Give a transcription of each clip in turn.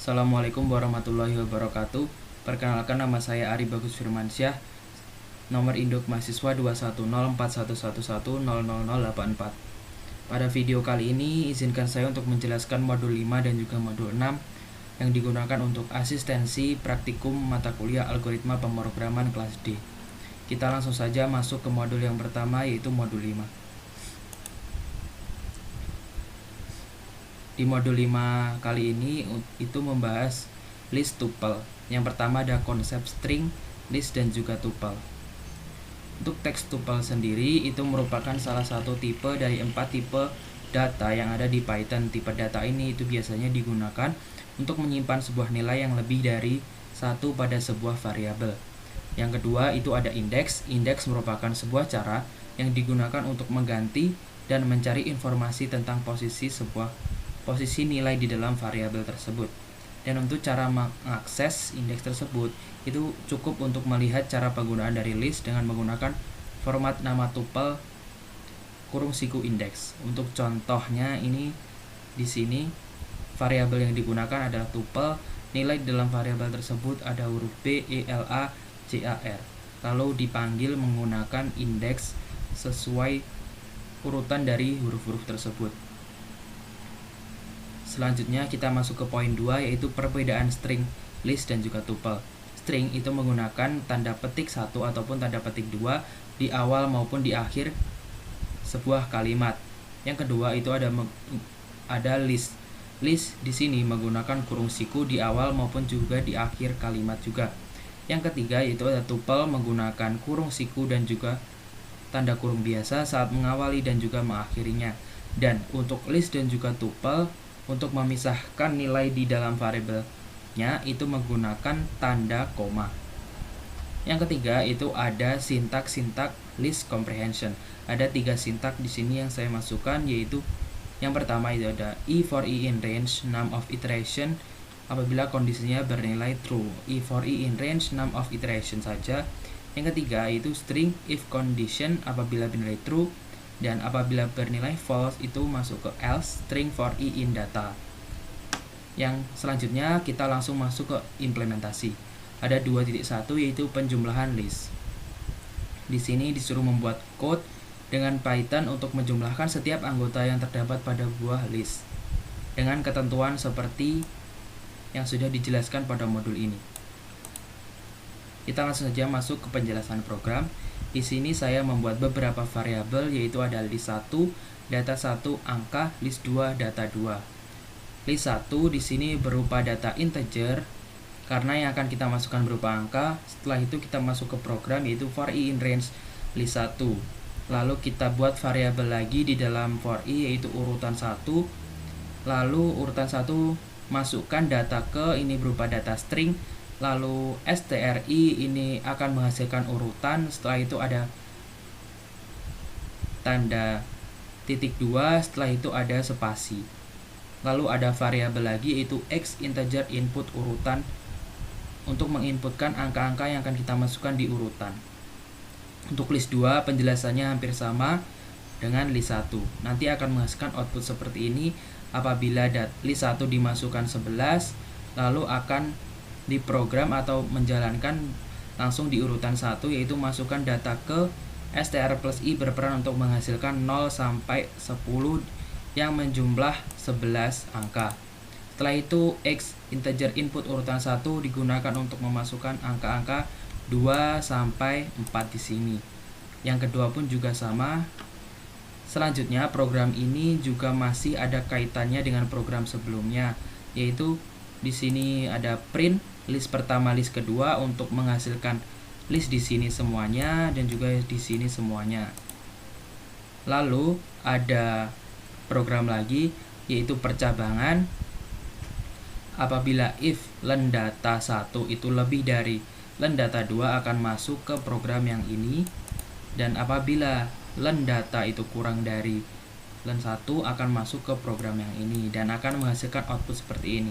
Assalamualaikum warahmatullahi wabarakatuh. Perkenalkan, nama saya Ari Bagus Firmansyah. Nomor induk mahasiswa 2104111000084. Pada video kali ini izinkan saya untuk menjelaskan modul 5 dan juga modul 6 yang digunakan untuk asistensi praktikum mata kuliah algoritma pemrograman kelas D. Kita langsung saja masuk ke modul yang pertama, yaitu modul 5. Di modul 5 kali ini itu membahas list tuple. Yang pertama ada konsep string, list, dan juga tuple. Untuk teks tuple sendiri itu merupakan salah satu tipe dari 4 tipe data yang ada di Python. Tipe data ini itu biasanya digunakan untuk menyimpan sebuah nilai yang lebih dari satu pada sebuah variabel. Yang kedua itu ada indeks. Indeks merupakan sebuah cara yang digunakan untuk mengganti dan mencari informasi tentang posisi nilai di dalam variabel tersebut. Dan untuk cara mengakses indeks tersebut itu cukup untuk melihat cara penggunaan dari list dengan menggunakan format nama tuple kurung siku indeks. Untuk contohnya ini di sini variabel yang digunakan adalah tuple. Nilai dalam variabel tersebut ada huruf B, E, L, A, C, A, R. Lalu dipanggil menggunakan indeks sesuai urutan dari huruf-huruf tersebut. Selanjutnya kita masuk ke poin 2, yaitu perbedaan string, list, dan juga tuple. String itu menggunakan tanda petik 1 ataupun tanda petik 2 di awal maupun di akhir sebuah kalimat. Yang kedua itu ada list. List di sini menggunakan kurung siku di awal maupun juga di akhir kalimat juga. Yang ketiga itu ada tuple menggunakan kurung siku dan juga tanda kurung biasa saat mengawali dan juga mengakhirinya. Dan untuk list dan juga tuple, untuk memisahkan nilai di dalam variabelnya itu menggunakan tanda koma. Yang ketiga itu ada sintak list comprehension. Ada 3 sintak di sini yang saya masukkan, yaitu yang pertama itu ada for i in range num of iteration apabila kondisinya bernilai true. For i in range num of iteration saja. Yang ketiga itu string if condition apabila bernilai true, dan apabila bernilai false itu masuk ke else, string for i in data. Yang selanjutnya kita langsung masuk ke implementasi. Ada 2.1 yaitu penjumlahan list. Di sini disuruh membuat code dengan Python untuk menjumlahkan setiap anggota yang terdapat pada buah list dengan ketentuan seperti yang sudah dijelaskan pada modul ini. Kita langsung saja masuk ke penjelasan program. Di sini saya membuat beberapa variabel, yaitu ada list 1, data 1, angka, list 2, data 2. List 1 di sini berupa data integer karena yang akan kita masukkan berupa angka. Setelah itu kita masuk ke program, yaitu for i in range list 1. Lalu kita buat variabel lagi di dalam for i, yaitu urutan 1. Lalu urutan 1 masukkan data ke ini berupa data string. Lalu stri ini akan menghasilkan urutan. Setelah itu ada tanda titik 2, setelah itu ada spasi. Lalu ada variabel lagi yaitu x integer input urutan untuk menginputkan angka-angka yang akan kita masukkan di urutan. Untuk list 2 penjelasannya hampir sama dengan list 1. Nanti akan menghasilkan output seperti ini. Apabila list 1 dimasukkan 11, lalu akan diprogram atau menjalankan langsung di urutan 1, yaitu masukkan data ke str plus i berperan untuk menghasilkan 0 sampai 10 yang menjumlah 11 angka. Setelah itu x integer input urutan 1 digunakan untuk memasukkan angka-angka 2 sampai 4 di sini. Yang kedua pun juga sama. Selanjutnya program ini juga masih ada kaitannya dengan program sebelumnya, yaitu di sini ada print list pertama, list kedua untuk menghasilkan list di sini semuanya dan juga di sini semuanya. Lalu ada program lagi yaitu percabangan. Apabila if len data 1 itu lebih dari len data 2 akan masuk ke program yang ini, dan apabila len data itu kurang dari len 1 akan masuk ke program yang ini dan akan menghasilkan output seperti ini.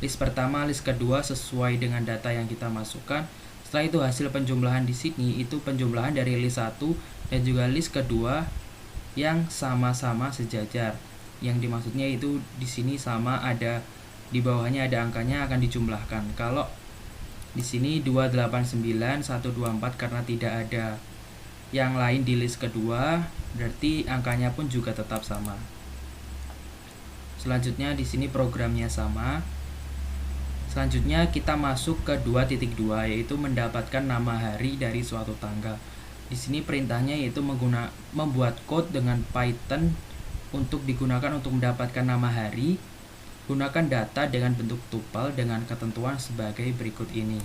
List pertama, list kedua sesuai dengan data yang kita masukkan. Setelah itu hasil penjumlahan di sini itu penjumlahan dari list 1 dan juga list kedua yang sama-sama sejajar. Yang dimaksudnya itu di sini sama ada di bawahnya ada angkanya akan dijumlahkan. Kalau di sini 289124 karena tidak ada yang lain di list kedua, berarti angkanya pun juga tetap sama. Selanjutnya di sini programnya sama. Selanjutnya kita masuk ke 2.2 yaitu mendapatkan nama hari dari suatu tanggal. Di sini perintahnya yaitu membuat code dengan Python untuk digunakan untuk mendapatkan nama hari. Gunakan data dengan bentuk tuple dengan ketentuan sebagai berikut ini.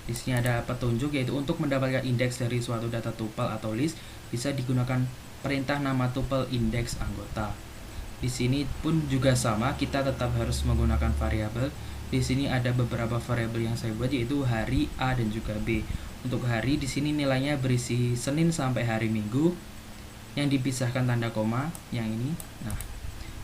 Di sini ada petunjuk yaitu untuk mendapatkan indeks dari suatu data tuple atau list bisa digunakan perintah nama tuple indeks anggota. Di sini pun juga sama, kita tetap harus menggunakan variabel. Di sini ada beberapa variabel yang saya buat yaitu hari, A dan juga B. Untuk hari di sini nilainya berisi Senin sampai hari Minggu yang dipisahkan tanda koma yang ini. Nah,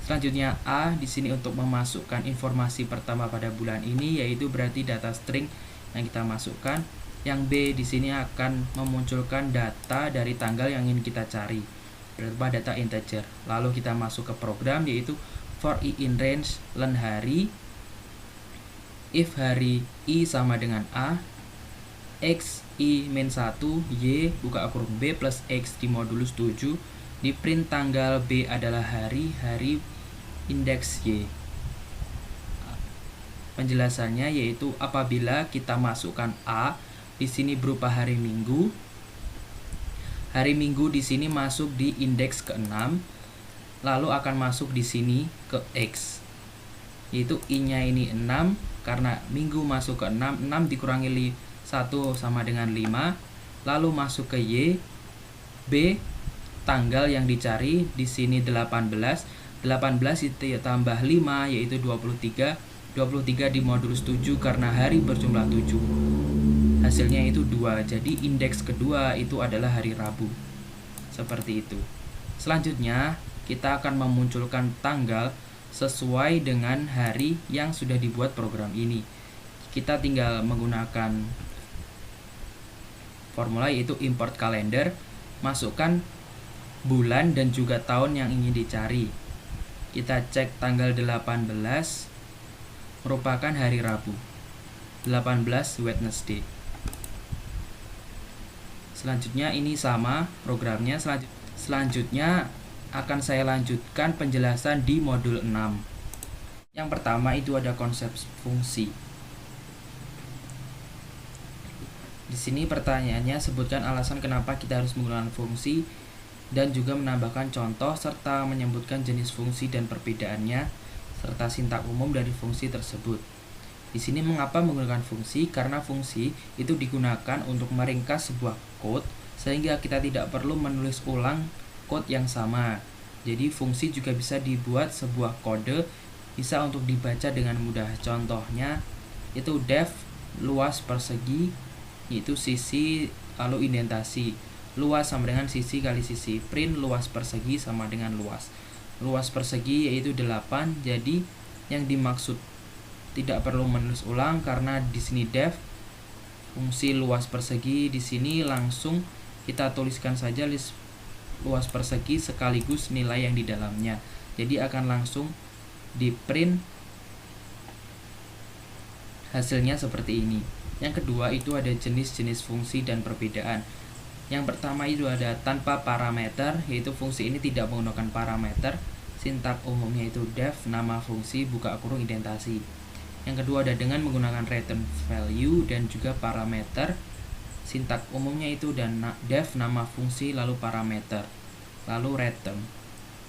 selanjutnya A di sini untuk memasukkan informasi pertama pada bulan ini yaitu berarti data string yang kita masukkan. Yang B di sini akan memunculkan data dari tanggal yang ingin kita cari berupa data integer. Lalu kita masuk ke program yaitu for i in range len hari, if hari i sama dengan a, x i min 1 y buka kurung b plus x di modulus 7, di print tanggal b adalah hari indeks y. Penjelasannya yaitu apabila kita masukkan a di sini berupa hari Minggu. Hari Minggu di sini masuk di indeks ke-6, lalu akan masuk di sini ke X. Yaitu I-nya ini 6 karena Minggu masuk ke 6, 6 dikurangi 1 sama dengan 5, lalu masuk ke Y. B tanggal yang dicari di sini 18 itu tambah 5 yaitu 23 di modulus 7 karena hari berjumlah 7. Hasilnya itu 2, jadi indeks kedua itu adalah hari Rabu. Seperti itu. Selanjutnya kita akan memunculkan tanggal sesuai dengan hari yang sudah dibuat program ini. Kita tinggal menggunakan formula yaitu import kalender, masukkan bulan dan juga tahun yang ingin dicari. Kita cek tanggal 18 merupakan hari Rabu, 18 Wednesday. Selanjutnya ini sama programnya. Selanjutnya akan saya lanjutkan penjelasan di modul 6. Yang pertama itu ada konsep fungsi. Di sini pertanyaannya sebutkan alasan kenapa kita harus menggunakan fungsi dan juga menambahkan contoh serta menyebutkan jenis fungsi dan perbedaannya serta sintak umum dari fungsi tersebut. Di sini mengapa menggunakan fungsi? Karena fungsi itu digunakan untuk meringkas sebuah code sehingga kita tidak perlu menulis ulang code yang sama. Jadi fungsi juga bisa dibuat sebuah kode, bisa untuk dibaca dengan mudah. Contohnya itu def luas persegi, yaitu sisi lalu indentasi. Luas sama dengan sisi kali sisi. Print luas persegi sama dengan luas. Luas persegi yaitu 8. Jadi yang dimaksud tidak perlu menulis ulang karena di sini def fungsi luas persegi, di sini langsung kita tuliskan saja list luas persegi sekaligus nilai yang di dalamnya. Jadi akan langsung di print hasilnya seperti ini. Yang kedua itu ada jenis-jenis fungsi dan perbedaan. Yang pertama itu ada tanpa parameter, yaitu fungsi ini tidak menggunakan parameter. Sintak umumnya itu def nama fungsi buka kurung indentasi. Yang kedua ada dengan menggunakan return value dan juga parameter. Sintak umumnya itu dan def nama fungsi lalu parameter lalu return.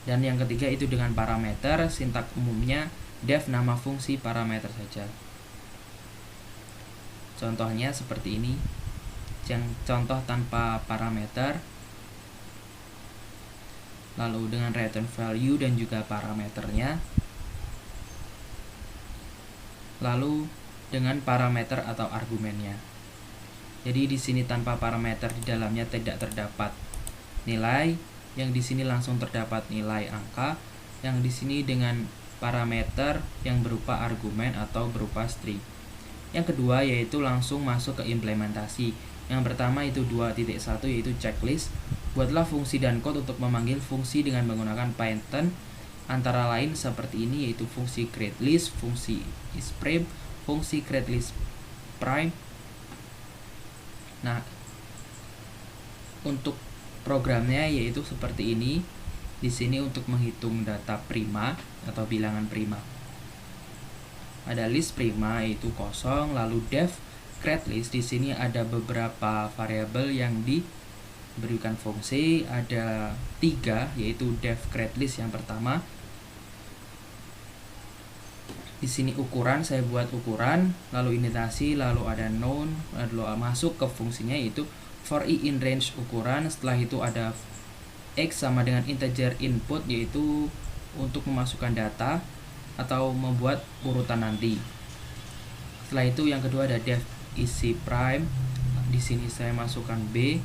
Dan yang ketiga itu dengan parameter, sintak umumnya def nama fungsi parameter saja. Contohnya seperti ini. Yang contoh tanpa parameter lalu dengan return value dan juga parameternya, lalu dengan parameter atau argumennya. Jadi di sini tanpa parameter di dalamnya tidak terdapat nilai, yang di sini langsung terdapat nilai angka, yang di sini dengan parameter yang berupa argumen atau berupa string. Yang kedua yaitu langsung masuk ke implementasi. Yang pertama itu 2.1 yaitu checklist. Buatlah fungsi dan code untuk memanggil fungsi dengan menggunakan Python antara lain seperti ini, yaitu fungsi createList, fungsi isPrime, fungsi createList prime. Nah, untuk programnya yaitu seperti ini. Di sini untuk menghitung data prima atau bilangan prima. Ada list prima yaitu kosong, lalu def createList. Di sini ada beberapa variabel yang diberikan fungsi, ada 3 yaitu def createList yang pertama. Di sini ukuran, saya buat ukuran, lalu indentasi, lalu ada noun, lalu masuk ke fungsinya yaitu for i in range ukuran. Setelah itu ada x sama dengan integer input, yaitu untuk memasukkan data atau membuat urutan nanti. Setelah itu yang kedua ada def isi prime. Di sini saya masukkan b.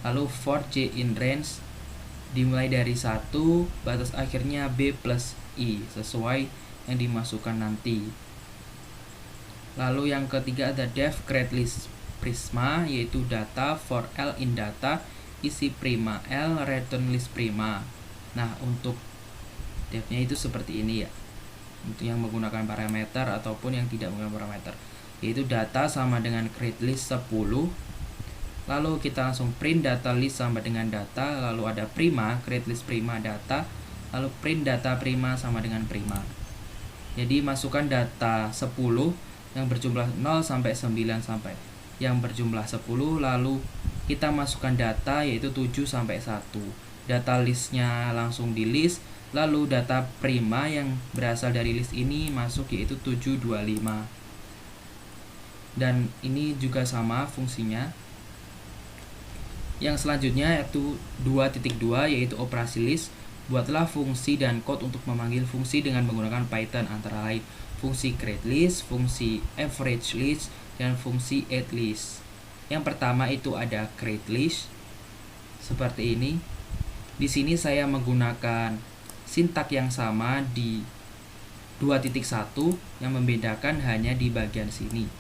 Lalu for j in range dimulai dari 1, batas akhirnya b plus i sesuai yang dimasukkan nanti. Lalu yang ketiga ada def createList prisma, yaitu data for l in data isi prima l return list prima. Nah, untuk defnya itu seperti ini ya, untuk yang menggunakan parameter ataupun yang tidak menggunakan parameter, yaitu data sama dengan createList 10, lalu kita langsung print data list sama dengan data, lalu ada prima, createList prima data, lalu print data prima sama dengan prima. Jadi masukkan data 10 yang berjumlah 0 sampai 9 sampai yang berjumlah 10, lalu kita masukkan data yaitu 7 sampai 1. Data listnya langsung di list, lalu data prima yang berasal dari list ini masuk yaitu 725. Dan ini juga sama fungsinya. Yang selanjutnya yaitu 2.2 yaitu operasi list. Buatlah fungsi dan code untuk memanggil fungsi dengan menggunakan Python, antara lain fungsi createList, fungsi averageList, dan fungsi addList. Yang pertama itu ada createList seperti ini. Di sini saya menggunakan sintak yang sama di 2.1, yang membedakan hanya di bagian sini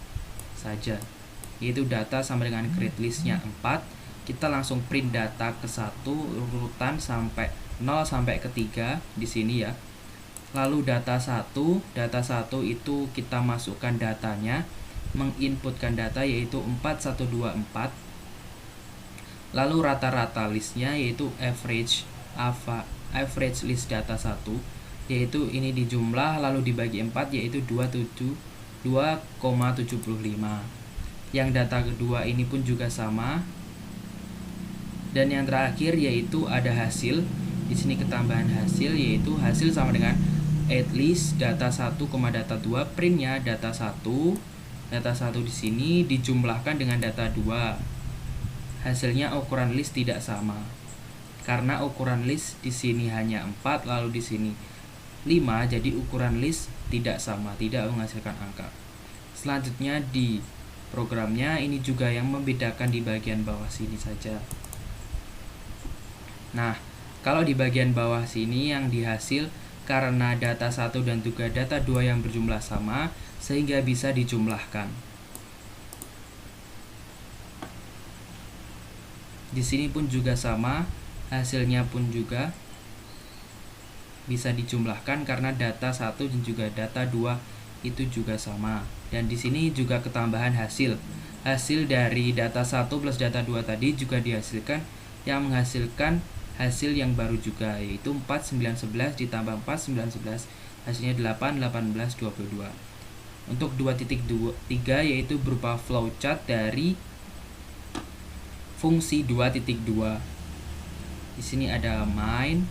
saja, yaitu data sama dengan createList-nya 4. Kita langsung print data ke 1 urutan sampai 0 sampai ke 3 di sini ya. Lalu data 1 itu kita masukkan datanya, menginputkan data yaitu 4124. Lalu rata-rata listnya yaitu average list data 1, yaitu ini dijumlah lalu dibagi 4 yaitu 2,75. Yang data kedua ini pun juga sama. Dan yang terakhir yaitu ada hasil. Di sini ketambahan hasil, yaitu hasil sama dengan addList data 1, data 2, printnya data 1. Data 1 di sini dijumlahkan dengan data 2. Hasilnya ukuran list tidak sama. Karena ukuran list di sini hanya 4, lalu di sini 5, jadi ukuran list tidak sama, tidak menghasilkan angka. Selanjutnya di programnya ini juga yang membedakan di bagian bawah sini saja. Nah, kalau di bagian bawah sini yang dihasil karena data 1 dan juga data 2 yang berjumlah sama, sehingga bisa dijumlahkan. Di sini pun juga sama, hasilnya pun juga bisa dijumlahkan karena data 1 dan juga data 2 itu juga sama. Dan di sini juga ketambahan hasil. Hasil dari data 1 plus data 2 tadi juga dihasilkan, yang menghasilkan hasil yang baru juga, yaitu 4, 9, 11 ditambah 4, 9, 11, hasilnya 8, 18, 22. Untuk 2.3 yaitu berupa flowchart dari fungsi 2.2. Di sini ada main,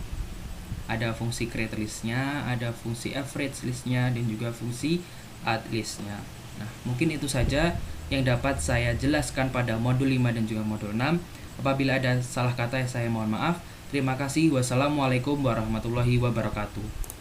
ada fungsi createList-nya, ada fungsi averageList-nya, dan juga fungsi addList-nya. Nah, mungkin itu saja yang dapat saya jelaskan pada modul 5 dan juga modul 6. Apabila ada salah kata, saya mohon maaf. Terima kasih. Wassalamualaikum warahmatullahi wabarakatuh.